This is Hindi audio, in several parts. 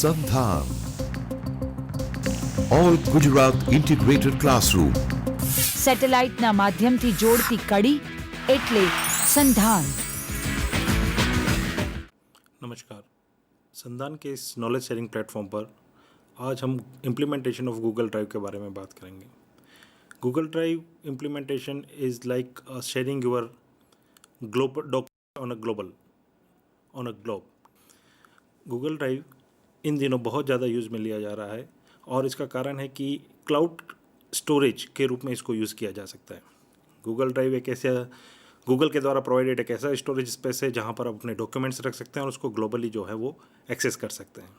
संधान ઓલ ગુજરાત ઇન્ટિગ્રેટેડ ક્લાસરૂમ સેટેલાઇટના માધ્યમથી જોડતી કડી એટલે સંધાન। नमस्कार। संधान के इस नॉलेज शेयरिंग प्लेटफॉर्म पर आज हम इम्प्लीमेंटेशन ऑफ गूगल ड्राइव के बारे में बात करेंगे। Google drive implementation is like sharing your global document on a globe. Google Drive इन दिनों बहुत ज़्यादा यूज़ में लिया जा रहा है और इसका कारण है कि क्लाउड स्टोरेज के रूप में इसको यूज़ किया जा सकता है। गूगल ड्राइव एक ऐसा गूगल के द्वारा प्रोवाइडेड एक ऐसा स्टोरेज स्पेस है जहाँ पर आप अपने डॉक्यूमेंट्स रख सकते हैं और उसको ग्लोबली जो है वो एक्सेस कर सकते हैं।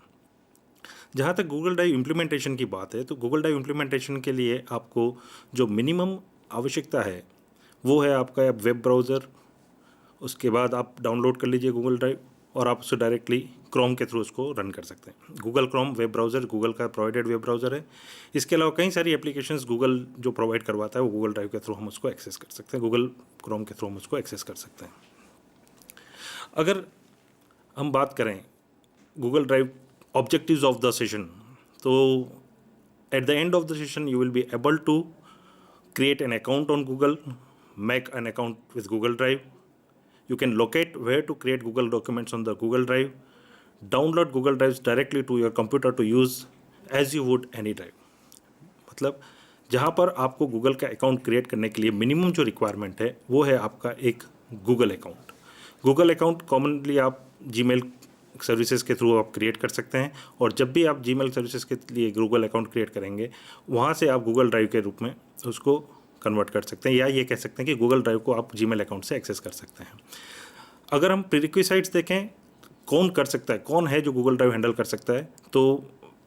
जहाँ तक गूगल ड्राइव इम्प्लीमेंटेशन की बात है तो गूगल ड्राइव इम्प्लीमेंटेशन के लिए आपको जो मिनिमम आवश्यकता है वो है आपका वेब ब्राउज़र। उसके बाद आप डाउनलोड कर लीजिए गूगल ड्राइव और आप उससे डायरेक्टली क्रोम के थ्रू उसको रन कर सकते हैं। Google Chrome web browser Google का प्रोवाइडेड वेब ब्राउज़र है। इसके अलावा कई सारी एप्लीकेशंस गूगल जो प्रोवाइड करवाता है वो गूगल ड्राइव के थ्रू हम उसको एक्सेस कर सकते हैं, गूगल क्रोम के थ्रू हम उसको एक्सेस कर सकते हैं। अगर हम बात करें Google Drive objectives of the session, तो at the end of the session you will be able to create an account on Google, make an account with Google Drive. You can locate where to create Google documents on the Google Drive, download Google Drives directly to your computer to use as you would any drive। मतलब जहाँ पर आपको गूगल का अकाउंट क्रिएट करने के लिए मिनिमम जो रिक्वायरमेंट है वो है आपका एक Google account. Google account commonly आप जीमेल सर्विसेज के थ्रू आप क्रिएट कर सकते हैं और जब भी आप जीमेल सर्विसेज के लिए गूगल अकाउंट क्रिएट करेंगे वहाँ से आप गूगल ड्राइव के रूप में उसको कन्वर्ट कर सकते हैं, या ये कह सकते हैं कि गूगल ड्राइव को आप जीमेल अकाउंट से एक्सेस कर सकते हैं। अगर हम प्रीरिक्विसाइट्स देखें कौन कर सकता है, कौन है जो गूगल ड्राइव हैंडल कर सकता है, तो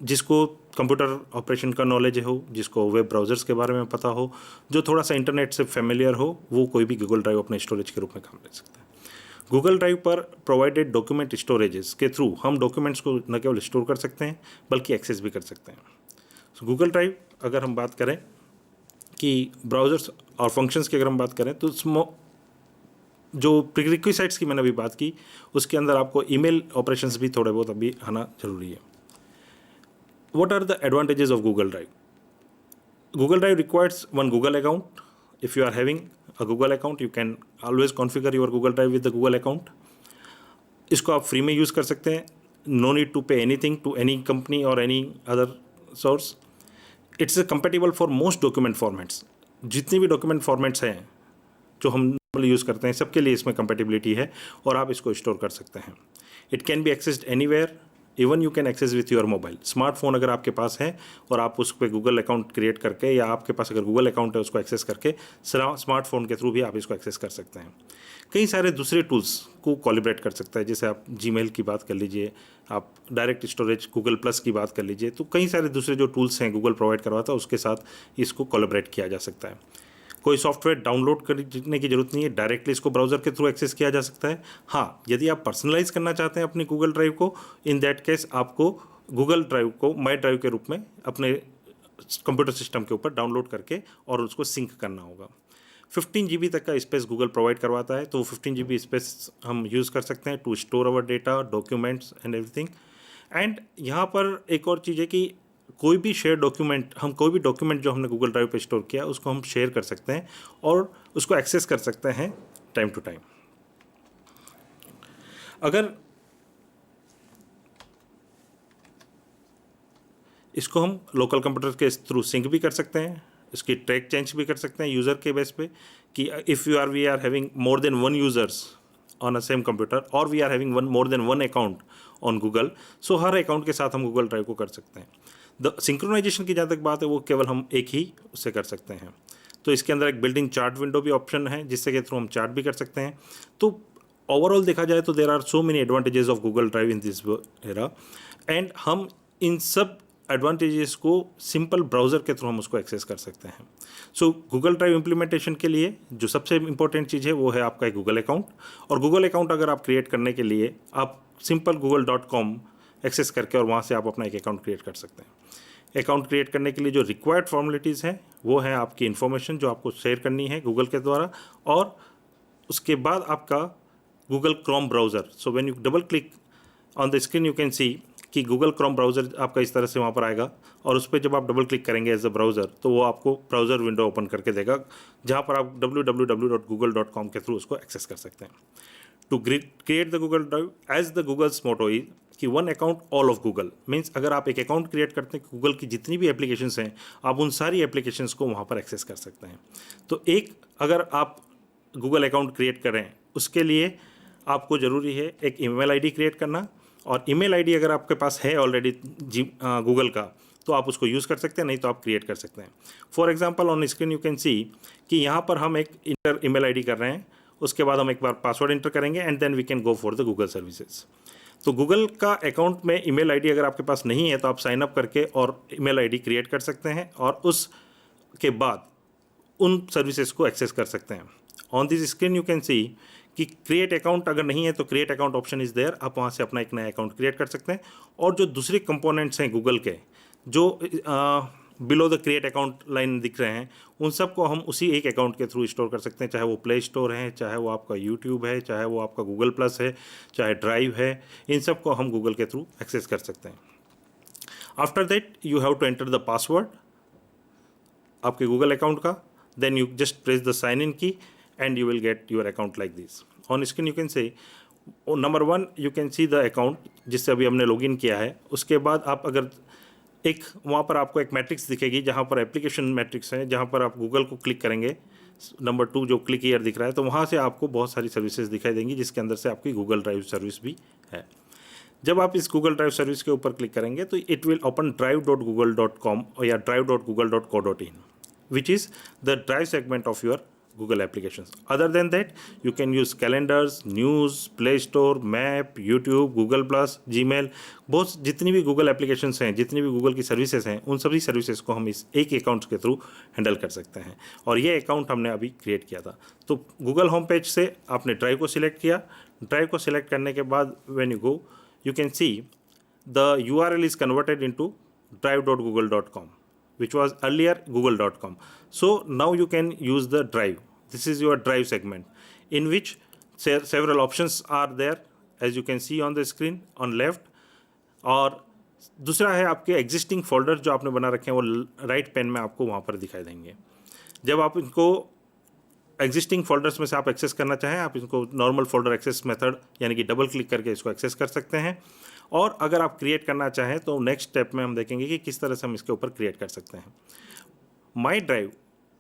जिसको कंप्यूटर ऑपरेशन का नॉलेज हो, जिसको वेब ब्राउज़र्स के बारे में पता हो, जो थोड़ा सा इंटरनेट से फेमिलियर हो, वो कोई भी गूगल ड्राइव अपने स्टोरेज के रूप में काम ले सकता है। गूगल ड्राइव पर प्रोवाइडेड डॉक्यूमेंट स्टोरेजेस के थ्रू हम डॉक्यूमेंट्स को न केवल स्टोर कर सकते हैं बल्कि एक्सेस भी कर सकते हैं। सो गूगल ड्राइव अगर हम बात करें कि ब्राउज़र्स और फंक्शंस की अगर हम बात करें तो जो प्रीरिक्विसाइट्स की मैंने अभी बात की उसके अंदर आपको ईमेल ऑपरेशंस भी थोड़े बहुत अभी आना जरूरी है। What are the advantages of Google Drive? Google Drive requires one Google account. If you are having a Google account you can always configure your Google Drive with the Google account. इसको आप फ्री में यूज़ कर सकते हैं, no need to pay anything to any company और any other source. It's compatible for most document formats. जितनी भी डॉक्यूमेंट फॉर्मेट्स हैं जो हम नॉर्मली यूज़ करते हैं सबके लिए इसमें कंपेटिबिलिटी है और आप इसको स्टोर कर सकते हैं। It can be accessed anywhere, even you can access with your mobile. Smartphone अगर आपके पास है और आप उस पर गूगल अकाउंट क्रिएट करके या आपके पास अगर गूगल अकाउंट है उसको एक्सेस करके स्मार्टफोन के थ्रू भी आप इसको एक्सेस कर सकते हैं। कई सारे दूसरे टूल्स को कोलैबोरेट कर सकता है, जैसे आप जीमेल की बात कर लीजिए, आप डायरेक्ट स्टोरेज गूगल प्लस की बात कर लीजिए, तो कई सारे दूसरे जो टूल्स हैं गूगल प्रोवाइड करवाता है उसके साथ इसको कोलैबोरेट किया जा सकता है। कोई सॉफ्टवेयर डाउनलोड करने की ज़रूरत नहीं है, डायरेक्टली इसको ब्राउज़र के थ्रू एक्सेस किया जा सकता है। हाँ, यदि आप पर्सनलाइज करना चाहते हैं अपनी गूगल ड्राइव को, इन दैट केस आपको गूगल ड्राइव को माई ड्राइव के रूप में अपने कंप्यूटर सिस्टम के ऊपर डाउनलोड करके और उसको सिंक करना होगा। 15 GB तक का स्पेस गूगल प्रोवाइड करवाता है, तो 15 GB स्पेस हम यूज़ कर सकते हैं to store our data, documents and everything. And यहाँ पर एक और चीज़ है कि कोई भी शेयर डॉक्यूमेंट, हम कोई भी डॉक्यूमेंट जो हमने गूगल ड्राइव पे स्टोर किया उसको हम शेयर कर सकते हैं और उसको एक्सेस कर सकते हैं टाइम टू टाइम। अगर इसको हम लोकल कंप्यूटर के थ्रू सिंक भी कर सकते हैं, इसकी ट्रैक चेंज भी कर सकते हैं यूज़र के बेस पे कि if we are having more than one users on a same computer और we are having more than one account on Google, so हर अकाउंट के साथ हम गूगल ड्राइव को कर सकते हैं। द सिंक्रोनाइजेशन की जहाँ तक बात है वो केवल हम एक ही उससे कर सकते हैं। तो इसके अंदर एक बिल्डिंग चार्ट विंडो भी ऑप्शन है जिससे के थ्रू हम चार्ट भी कर सकते हैं। तो ओवरऑल देखा जाए तो there are so many advantages of Google Drive in this era, and हम इन सब एडवांटेजेस को सिंपल ब्राउज़र के थ्रू हम उसको एक्सेस कर सकते हैं। सो गूगल ड्राइव इम्प्लीमेंटेशन के लिए जो सबसे इंपॉर्टेंट चीज़ है वो है आपका एक गूगल अकाउंट। और गूगल अकाउंट अगर आप क्रिएट करने के लिए आप सिंपल google.com एक्सेस करके और वहाँ से आप अपना एक अकाउंट क्रिएट कर सकते हैं। अकाउंट क्रिएट करने के लिए जो रिक्वायर्ड फॉर्मेलिटीज़ हैं वो है आपकी इन्फॉर्मेशन जो आपको शेयर करनी है गूगल के द्वारा, और उसके बाद आपका Google Chrome browser. So when U double click on the screen you can see कि गूगल क्रोम ब्राउज़र आपका इस तरह से वहाँ पर आएगा और उस पर जब आप डबल क्लिक करेंगे एज अ ब्राउज़र तो वो आपको ब्राउज़र विंडो ओपन करके देगा, जहाँ पर आप www.google.com के थ्रू उसको एक्सेस कर सकते हैं। To create the Google Drive as the Google's motto is कि one account all of Google, means अगर आप एक अकाउंट क्रिएट करते हैं गूगल की जितनी भी एप्लीकेशंस हैं आप उन सारी एप्लीकेशंस को वहाँ पर एक्सेस कर सकते हैं। तो एक अगर आप गूगल अकाउंट क्रिएट करें उसके लिए आपको ज़रूरी है एक ईमेल आईडी क्रिएट करना, और ईमेल आईडी अगर आपके पास है ऑलरेडी गूगल का तो आप उसको यूज़ कर सकते हैं, नहीं तो आप क्रिएट कर सकते हैं। For example on screen you can see कि यहाँ पर हम एक इंटर ईमेल आईडी कर रहे हैं, उसके बाद हम एक बार पासवर्ड इंटर करेंगे and then we can go for the Google services. तो गूगल का अकाउंट में ईमेल आईडी अगर आपके पास नहीं है तो आप साइन अप करके और ईमेल आईडी क्रिएट कर सकते हैं और उसके बाद उन सर्विसेज को एक्सेस कर सकते हैं। On this screen you can see कि क्रिएट अकाउंट अगर नहीं है तो create account option is there, आप वहाँ से अपना एक नया अकाउंट क्रिएट कर सकते हैं। और जो दूसरे कंपोनेंट्स हैं गूगल के जो below the create account line दिख रहे हैं उन सबको हम उसी एक अकाउंट के थ्रू स्टोर कर सकते हैं, चाहे वो प्ले स्टोर है, चाहे वो आपका यूट्यूब है, चाहे वो आपका गूगल प्लस है, चाहे ड्राइव है, इन सब को हम गूगल के थ्रू एक्सेस कर सकते हैं। After that you have to enter the password आपके गूगल अकाउंट का, then you just press the sign in key and you will get your account like this. On screen you can say number 1 you can see the account जिससे अभी हमने लॉगिन किया है। उसके बाद आप अगर एक वहाँ पर आपको एक मैट्रिक्स दिखेगी जहाँ पर एप्लीकेशन मैट्रिक्स है, जहाँ पर आप गूगल को क्लिक करेंगे, नंबर 2 जो क्लिक ईयर दिख रहा है, तो वहाँ से आपको बहुत सारी सर्विसेज दिखाई देंगी जिसके अंदर से आपकी गूगल ड्राइव सर्विस भी है। जब आप इस गूगल ड्राइव सर्विस के ऊपर क्लिक करेंगे तो इट विल ओपन drive.google.com या drive.google.co.in which is the drive segment of your Google applications. Other than that, you can use calendars, news, Play Store, Map, YouTube, Google Plus, Gmail, बहुत जितनी भी Google applications हैं, जितनी भी Google की सर्विसेज हैं, उन सभी सर्विसेज को हम इस एक अकाउंट के थ्रू हैंडल कर सकते हैं। और ये अकाउंट हमने अभी क्रिएट किया था। तो Google होम पेज से आपने ड्राइव को सिलेक्ट किया, ड्राइव को सिलेक्ट करने के बाद when you go you can see the URL is converted into drive.google.com which was earlier google.com. So now you can use the drive. This is your drive segment in which several options are there as you can see on the screen on left. और दूसरा है आपके एग्जिस्टिंग फोल्डर जो आपने बना रखे हैं वो राइट पेन में आपको वहाँ पर दिखाई देंगे। जब आप इनको एग्जिस्टिंग फोल्डर्स में से आप एक्सेस करना चाहें आप इसको नॉर्मल फोल्डर एक्सेस मेथड यानी कि डबल क्लिक करके इसको एक्सेस कर सकते हैं। और अगर आप क्रिएट करना चाहें तो नेक्स्ट स्टेप में हम देखेंगे कि किस तरह से हम इसके ऊपर क्रिएट कर सकते हैं। My Drive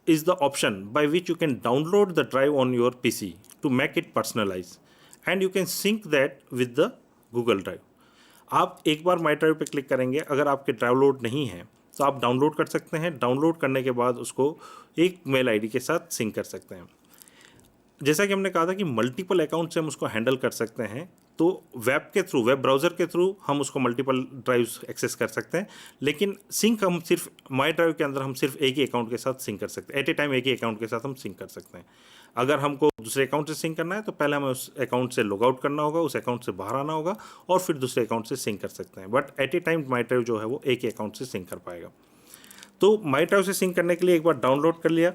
is the option by which you can download the drive on your PC to make it personalise and you can sync that with the Google Drive. आप एक बार माई ड्राइव पे क्लिक करेंगे, अगर आपके डाउनलोड नहीं है तो आप डाउनलोड कर सकते हैं। डाउनलोड करने के बाद उसको एक मेल आईडी के साथ सिंक कर सकते हैं। जैसा कि हमने कहा था कि मल्टीपल अकाउंट से हम उसको हैंडल कर सकते हैं, तो वेब के थ्रू वेब ब्राउज़र के थ्रू हम उसको मल्टीपल ड्राइव्स एक्सेस कर सकते हैं, लेकिन सिंक हम सिर्फ माई ड्राइव के अंदर हम सिर्फ एक ही अकाउंट के साथ सिंक कर सकते हैं। एट ए टाइम एक ही अकाउंट के साथ हम सिंक कर सकते हैं। अगर हमको दूसरे अकाउंट से सिंक करना है तो पहले हमें उस अकाउंट से लॉग आउट करना होगा, उस अकाउंट से बाहर आना होगा और फिर दूसरे अकाउंट से सिंक कर सकते हैं। But at A time my drive जो है वो एक ही अकाउंट से सिंक कर पाएगा। तो माई ड्राइव से सिंक करने के लिए एक बार डाउनलोड कर लिया।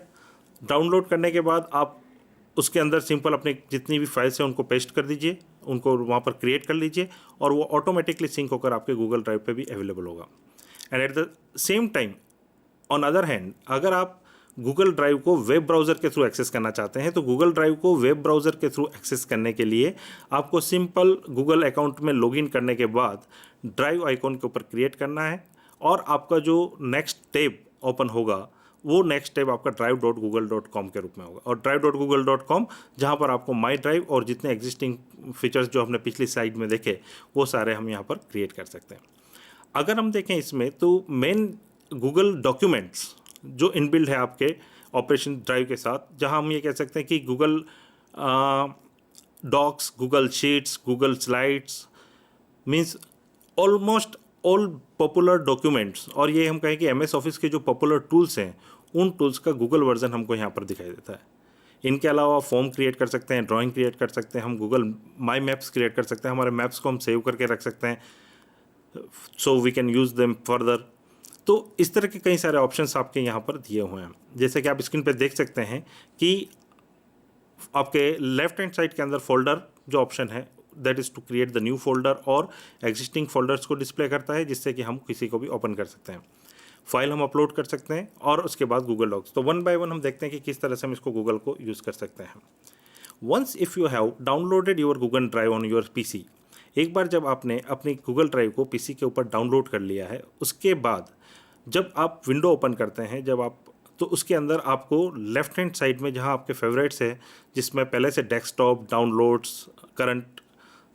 डाउनलोड करने के बाद आप उसके अंदर सिंपल अपने जितनी भी फाइल्स हैं उनको पेस्ट कर दीजिए, उनको वहाँ पर क्रिएट कर लीजिए और वो ऑटोमेटिकली सिंक होकर आपके गूगल ड्राइव पे भी अवेलेबल होगा। And at the same time on other hand अगर आप गूगल ड्राइव को वेब ब्राउज़र के थ्रू एक्सेस करना चाहते हैं तो गूगल ड्राइव को वेब ब्राउज़र के थ्रू एक्सेस करने के लिए आपको सिंपल गूगल अकाउंट में लॉगिन करने के बाद ड्राइव आइकॉन के ऊपर क्रिएट करना है और आपका जो नेक्स्ट टैब ओपन होगा वो नेक्स्ट टैब आपका drive.google.com के रूप में होगा। और drive.google.com जहाँ पर आपको माई ड्राइव और जितने एग्जिस्टिंग फीचर्स जो हमने पिछली स्लाइड में देखे वो सारे हम यहाँ पर क्रिएट कर सकते हैं। अगर हम देखें इसमें तो मेन गूगल डॉक्यूमेंट्स जो इनबिल्ड है आपके ऑपरेशन ड्राइव के साथ, जहाँ हम ये कह सकते हैं कि Google Docs, Google Sheets, Google Slides means almost all popular documents, और ये हम कहें कि MS ऑफिस के जो पॉपुलर टूल्स हैं उन टूल्स का गूगल वर्जन हमको यहाँ पर दिखाई देता है। इनके अलावा फॉर्म क्रिएट कर सकते हैं, ड्राइंग क्रिएट कर सकते हैं, हम गूगल माई मैप्स क्रिएट कर सकते हैं, हमारे मैप्स को हम सेव करके रख सकते हैं so we can use them further. तो इस तरह के कई सारे ऑप्शंस आपके यहाँ पर दिए हुए हैं। जैसे कि आप स्क्रीन पर देख सकते हैं कि आपके लेफ्ट हैंड साइड के अंदर फोल्डर जो ऑप्शन है that is to create the new folder, और एग्जिस्टिंग फोल्डर्स को डिस्प्ले करता है जिससे कि हम किसी को भी ओपन कर सकते हैं, फाइल हम अपलोड कर सकते हैं, और उसके बाद गूगल डॉक्स। तो वन बाय वन हम देखते हैं कि किस तरह से हम इसको गूगल को यूज़ कर सकते हैं। Once if you have downloaded your Google Drive on your PC, एक बार जब आपने अपनी गूगल ड्राइव को पीसी के ऊपर डाउनलोड कर लिया है, उसके बाद जब आप विंडो ओपन करते हैं, जब आप, तो उसके अंदर आपको लेफ्ट हैंड साइड में जहां आपके फेवरेट्स है, जिसमें पहले से डेस्कटॉप, डाउनलोड्स, करंट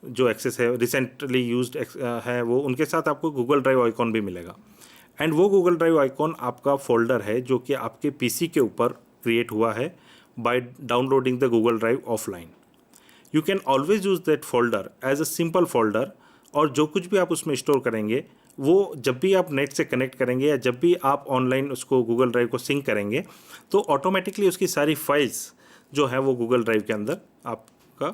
जो एक्सेस है, रिसेंटली यूज्ड है, वो उनके साथ आपको गूगल ड्राइव आइकॉन भी मिलेगा। एंड वो गूगल ड्राइव आइकॉन आपका फोल्डर है जो कि आपके पीसी के ऊपर क्रिएट हुआ है by downloading the Google Drive offline. You can always use that folder as a simple folder, और जो कुछ भी आप उसमें स्टोर करेंगे वो जब भी आप नेट से कनेक्ट करेंगे या जब भी आप ऑनलाइन उसको गूगल ड्राइव को सिंक करेंगे, तो ऑटोमेटिकली उसकी सारी फाइल्स जो है वो गूगल ड्राइव के अंदर आपका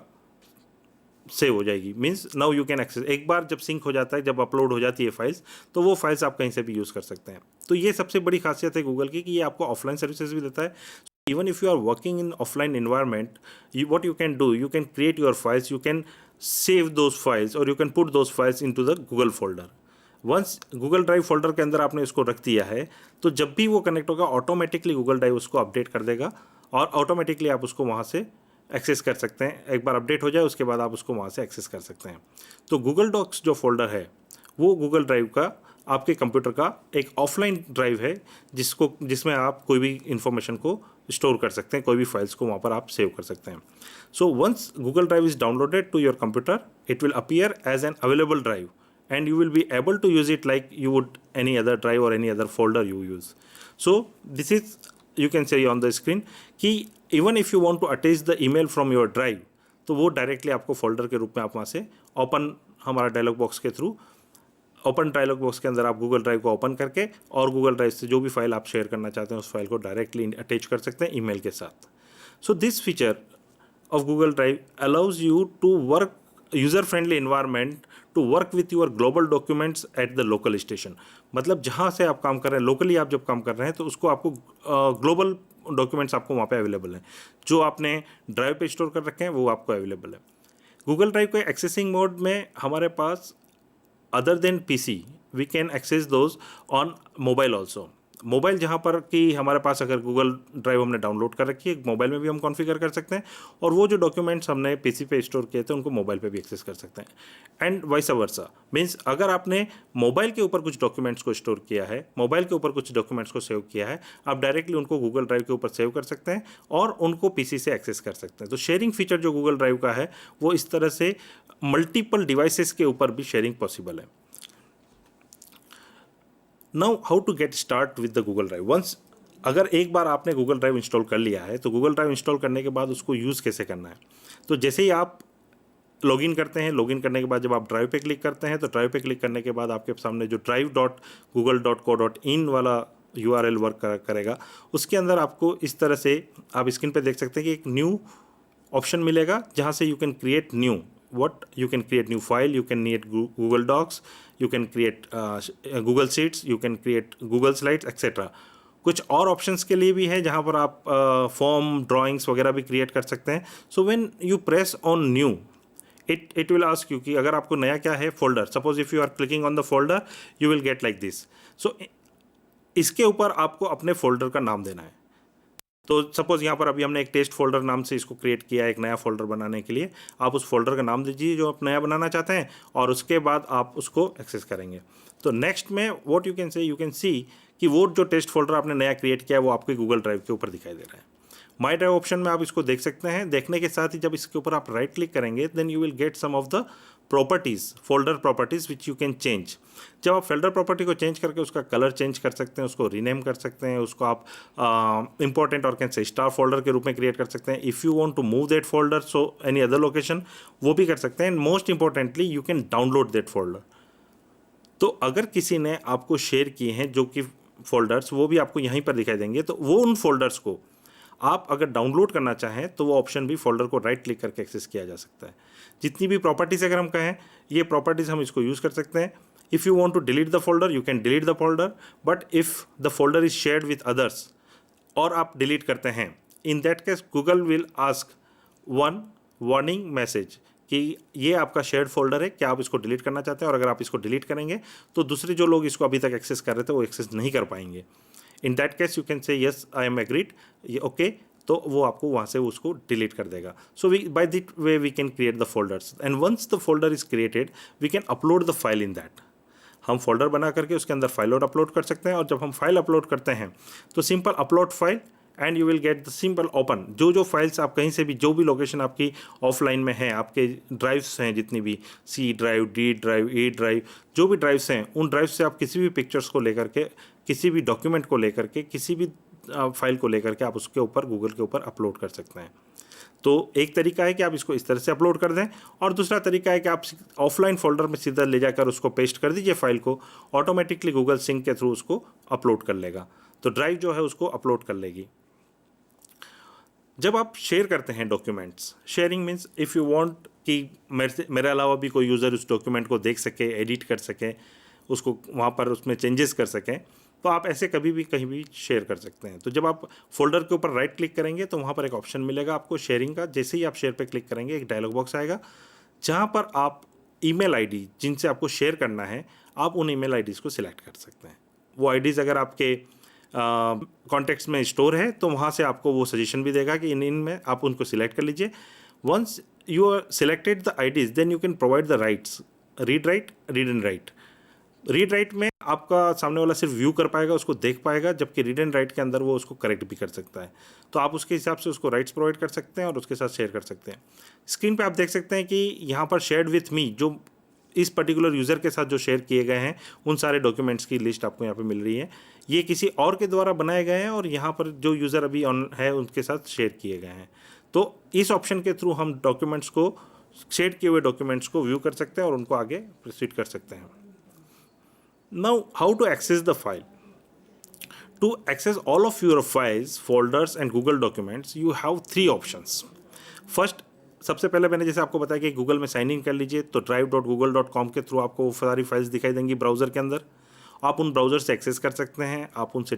सेव हो जाएगी। Means now you can access. एक बार जब सिंक हो जाता है, जब अपलोड हो जाती है फाइल्स, तो वो फाइल्स आप कहीं से भी यूज़ कर सकते हैं। तो ये सबसे बड़ी खासियत है गूगल की कि ये आपको ऑफलाइन सर्विसेज भी देता है। Even if you are working in offline environment, what you can do, you can create your files, you can save those files, or you can put those files into the Google folder. Once Google Drive folder के अंदर आपने इसको रख दिया है, तो जब भी वो कनेक्ट होगा ऑटोमेटिकली Google Drive उसको अपडेट कर देगा, और ऑटोमेटिकली आप उसको वहाँ से एक्सेस कर सकते हैं। एक बार अपडेट हो जाए उसके बाद आप उसको वहाँ से एक्सेस कर सकते हैं। तो गूगल डॉक्स जो फोल्डर है वो गूगल ड्राइव का, आपके कंप्यूटर का एक ऑफलाइन ड्राइव है जिसमें आप कोई भी इंफॉर्मेशन को स्टोर कर सकते हैं, कोई भी फाइल्स को वहाँ पर आप सेव कर सकते हैं। So once Google drive is downloaded to your computer, it will appear as an available drive and you will be able to use it like you would any other drive or any other folder you use. So this is, you can say on the screen कि even if you want to attach the email from your drive, तो वो डायरेक्टली आपको फोल्डर के रूप में आप वहाँ से ओपन, हमारा डायलॉग बॉक्स के थ्रू, ओपन डायलॉग बॉक्स के अंदर आप गूगल ड्राइव को ओपन करके और गूगल ड्राइव से जो भी फाइल आप शेयर करना चाहते हैं उस फाइल को डायरेक्टली अटैच कर सकते हैं ईमेल के साथ। So this feature of Google Drive allows you to work user-friendly environment to work with your global documents at the local station। मतलब जहाँ से आप काम कर रहे हैं, लोकली आप जब काम कर रहे हैं तो उसको आपको ग्लोबल डॉक्यूमेंट्स आपको वहाँ पे अवेलेबल हैं, जो आपने ड्राइव पे स्टोर कर रखे हैं वो आपको अवेलेबल है। गूगल ड्राइव के एक्सेसिंग मोड में हमारे पास other than PC we can access those on mobile also. Mobile जहाँ पर कि हमारे पास अगर गूगल ड्राइव हमने डाउनलोड कर रखी है, मोबाइल में भी हम कॉन्फ़िगर कर सकते हैं, और वो जो डॉक्यूमेंट्स हमने पीसी पे स्टोर किए थे उनको मोबाइल पे भी एक्सेस कर सकते हैं। एंड वाइस वर्सा, मीन्स अगर आपने मोबाइल के ऊपर कुछ डॉक्यूमेंट्स को स्टोर किया है, मोबाइल के ऊपर कुछ डॉक्यूमेंट्स को सेव किया है, आप डायरेक्टली उनको गूगल ड्राइव के ऊपर सेव कर सकते हैं और उनको पीसी से एक्सेस कर सकते हैं। तो शेयरिंग फीचर जो गूगल ड्राइव का है वो इस तरह से मल्टीपल डिवाइसेस के ऊपर भी शेयरिंग पॉसिबल है। Now how to get start with the Google drive. Once अगर एक बार आपने गूगल ड्राइव इंस्टॉल कर लिया है तो गूगल ड्राइव इंस्टॉल करने के बाद उसको यूज़ कैसे करना है। तो जैसे ही आप लॉगिन करते हैं, लॉगिन करने के बाद जब आप ड्राइव पे क्लिक करते हैं तो ड्राइव पे क्लिक करने के बाद आपके सामने जो drive.google.co.in वाला URL वर्क करेगा, उसके अंदर आपको इस तरह से आप स्क्रीन पे देख सकते हैं कि एक न्यू ऑप्शन मिलेगा जहाँ से you can create new what you can create new file, you can create Google Docs, you can create Google Sheets, you can create Google Slides etc। कुछ और ऑप्शंस के लिए भी है जहाँ पर आप फॉर्म, ड्राइंग्स वगैरह भी क्रिएट कर सकते हैं। So when you press on new it will ask you कि अगर आपको नया क्या है folder, suppose if you are clicking on the folder you will get like this. So इसके ऊपर आपको अपने फोल्डर का नाम देना है। तो सपोज़ यहाँ पर अभी हमने एक टेस्ट फोल्डर नाम से इसको क्रिएट किया है। एक नया फोल्डर बनाने के लिए आप उस फोल्डर का नाम दीजिए जो आप नया बनाना चाहते हैं और उसके बाद आप उसको एक्सेस करेंगे। तो नेक्स्ट में व्हाट यू कैन सी कि वो जो टेस्ट फोल्डर आपने नया क्रिएट किया है वो आपके गूगल ड्राइव के ऊपर दिखाई दे रहा है। माई ड्राइव ऑप्शन में आप इसको देख सकते हैं। देखने के साथ ही जब इसके ऊपर आप राइट क्लिक करेंगे then you will get some of the properties, folder properties which you can change. जब आप फोल्डर प्रॉपर्टी को चेंज करके उसका कलर चेंज कर सकते हैं, उसको रीनेम कर सकते हैं, उसको आप इंपॉर्टेंट और कैन से स्टार फोल्डर के रूप में क्रिएट कर सकते हैं। If you want to move that folder so any other location, वो भी कर सकते हैं। And most importantly you can download that folder. तो अगर किसी ने आपको शेयर किए हैं जो कि फोल्डर्स, वो भी आपको यहीं पर दिखाई देंगे। तो वो उन फोल्डर्स को आप अगर डाउनलोड करना चाहें तो वो ऑप्शन भी फोल्डर को राइट क्लिक करके एक्सेस किया जा सकता है। जितनी भी प्रॉपर्टीज़ अगर हम कहें, ये प्रॉपर्टीज़ हम इसको यूज़ कर सकते हैं। If you want to delete the folder you can delete the folder, but if the folder is shared with others और आप डिलीट करते हैं, in that case Google will ask one warning message कि ये आपका शेयर्ड फोल्डर है, क्या आप इसको डिलीट करना चाहते हैं, और अगर आप इसको डिलीट करेंगे तो दूसरे जो लोग इसको अभी तक एक्सेस कर रहे थे वो एक्सेस नहीं कर पाएंगे। In that case you can say yes I am agreed, ये ओके, तो वो आपको वहाँ से उसको डिलीट कर देगा। So we by the way we can create the folders, and once the folder is created we can upload the file in that. हम फोल्डर बना करके उसके अंदर फाइल और अपलोड कर सकते हैं, और जब हम फाइल अपलोड करते हैं तो simple upload file and you will get the simple open. जो फाइल्स आप कहीं से भी, जो भी लोकेशन आपकी ऑफलाइन में है, आपके ड्राइव्स हैं जितनी भी, सी ड्राइव, डी ड्राइव, ए ड्राइव, जो भी ड्राइव्स हैं, उन ड्राइव से आप किसी भी पिक्चर्स को लेकर के, किसी भी डॉक्यूमेंट को लेकर के, किसी भी फाइल को लेकर के आप उसके ऊपर, गूगल के ऊपर अपलोड कर सकते हैं। तो एक तरीका है कि आप इसको इस तरह से अपलोड कर दें, और दूसरा तरीका है कि आप ऑफलाइन फोल्डर में सीधा ले जाकर उसको पेस्ट कर दीजिए फाइल को, ऑटोमेटिकली गूगल सिंक के थ्रू उसको अपलोड कर लेगा, तो ड्राइव जो है उसको अपलोड कर लेगी। जब आप शेयर करते हैं documents, sharing means if you want कि मेरे अलावा भी कोई यूज़र उस डॉक्यूमेंट को देख सके, एडिट कर सके, उसको वहाँ पर उसमें चेंजेस कर सकें, तो आप ऐसे कभी भी कहीं भी शेयर कर सकते हैं। तो जब आप फोल्डर के ऊपर राइट क्लिक करेंगे तो वहाँ पर एक ऑप्शन मिलेगा आपको शेयरिंग का। जैसे ही आप शेयर पे क्लिक करेंगे एक डायलॉग बॉक्स आएगा, जहाँ पर आप ईमेल आईडी जिनसे आपको शेयर करना है, आप उन ईमेल आईडीज़ को सिलेक्ट कर सकते हैं। वो आईडीज़ अगर आपके कॉन्टेक्ट्स में स्टोर है तो वहाँ से आपको वो सजेशन भी देगा कि इन में आप उनको सिलेक्ट कर लीजिए। Once you are selected the IDs then you can provide the rights, read write, read and write. Read write में आपका सामने वाला सिर्फ व्यू कर पाएगा, उसको देख पाएगा, जबकि रीड एंड राइट के अंदर वो उसको करेक्ट भी कर सकता है। तो आप उसके हिसाब से उसको राइट्स प्रोवाइड कर सकते हैं और उसके साथ शेयर कर सकते हैं। स्क्रीन पे आप देख सकते हैं कि यहाँ पर शेयर्ड विथ मी, जो इस पर्टिकुलर यूज़र के साथ जो शेयर किए गए हैं, उन सारे डॉक्यूमेंट्स की लिस्ट आपको यहाँ पे मिल रही है। ये किसी और के द्वारा बनाए गए हैं और यहाँ पर जो यूज़र अभी ऑन है उनके साथ शेयर किए गए हैं। तो इस ऑप्शन के थ्रू हम डॉक्यूमेंट्स को, शेयर किए हुए डॉक्यूमेंट्स को व्यू कर सकते हैं और उनको आगे प्रोसीड कर सकते हैं। Now, how to access the file? To access all of your files, folders and Google documents, you have 3 options. First, सबसे पहले मैंने जैसे आपको बताया कि गूगल में साइन इन कर लीजिए, तो drive.google.com के थ्रू आपको वो सारी फाइल्स दिखाई देंगी ब्राउज़र के अंदर। आप उन ब्राउज़र से एक्सेस कर सकते हैं, आप उनसे